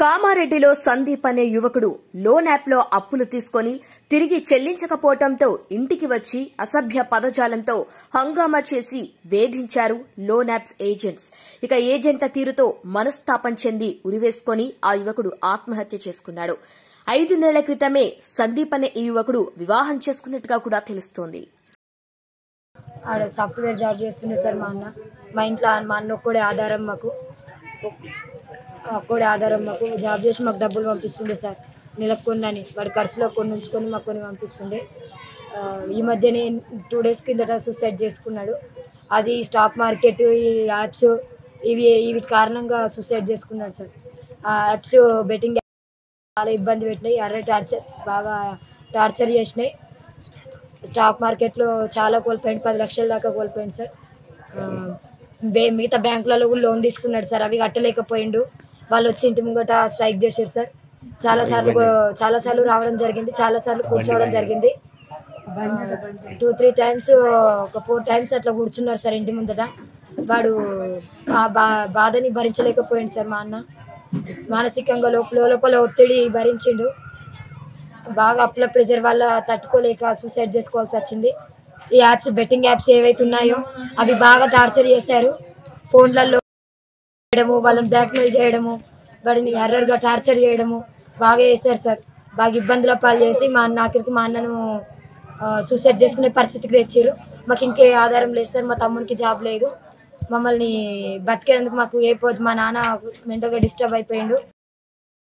కామారెడ్డిలో సందీప్ అనే యువకుడు లోన్ యాప్లో అప్పులు తీసుకుని తిరిగి చెల్లించకపోవడంతో ఇంటికి వచ్చి అసభ్య పదజాలంతో హంగామా చేసి వేధించారు లోన్ యాప్స్ ఏజెంట్స్. ఇక ఏజెంట్ల తీరుతో మనస్తాపం చెంది ఉరివేసుకుని ఆ యువకుడు ఆత్మహత్య చేసుకున్నాడు. 5 నెలల క్రితమే సందీప్ అనే ఈ యువకుడు వివాహం చేసుకున్నట్టుగా కూడా తెలుస్తోంది. ఆడ సాఫ్ట్వేర్ జాబ్ చేస్తుండే సార్ మా ఇంట్లో మా అన్న ఒక్కడే ఆధారం మాకు జాబ్ చేసి మాకు డబ్బులు పంపిస్తుండే సార్. నెలకు కొన్నని వాడి ఖర్చులో కొన్ని ఉంచుకొని మాకు కొన్ని పంపిస్తుండే. ఈ మధ్యనే 2 డేస్ కిందట సూసైడ్ చేసుకున్నాడు. అది స్టాక్ మార్కెట్, ఈ యాప్స్ వీటి కారణంగా సూసైడ్ చేసుకున్నాడు సార్. ఆ యాప్స్ బెట్టింగ్ చాలా ఇబ్బంది పెట్టినాయి, బాగా టార్చర్ చేసినాయి. స్టాక్ మార్కెట్లో చాలా కోల్పోయింది, 10 లక్షల దాకా కోల్పోయింది సార్. మిగతా బ్యాంకులలో కూడా లోన్ తీసుకున్నాడు సార్, అవి కట్టలేకపోయిండు. వాళ్ళు వచ్చి ఇంటి ముంగట స్ట్రైక్ చేశారు సార్. చాలాసార్లు రావడం జరిగింది, చాలాసార్లు కూర్చోవడం జరిగింది. 2-3 టైమ్స్, ఒక 4 టైమ్స్ అట్లా కూర్చున్నారు సార్ ఇంటి ముందట. వాడు ఆ బాధని భరించలేకపోయింది సార్. మా అన్న మానసికంగా లోపల ఒత్తిడి భరించిండు. బాగా అప్పుల ప్రెజర్ వల్ల తట్టుకోలేక సూసైడ్ చేసుకోవాల్సి వచ్చింది. ఈ యాప్స్, బెట్టింగ్ యాప్స్ ఏవైతే ఉన్నాయో అవి బాగా టార్చర్ చేశారు. ఫోన్లలో చేయడము, వాళ్ళని బ్లాక్మెయిల్ చేయడము, వాడిని ఎర్రర్గా టార్చర్ చేయడము బాగా చేశారు సార్. బాగా ఇబ్బందుల పాలు చేసి మా అన్నను సూసైడ్ చేసుకునే పరిస్థితికి తెచ్చారు. మాకు ఇంకే ఆధారం లేదు సార్, మా తమ్మునికి జాబ్ లేదు. మమ్మల్ని బతికేందుకు మాకు మా నాన్న మెంటల్గా డిస్టర్బ్ అయిపోయిండు.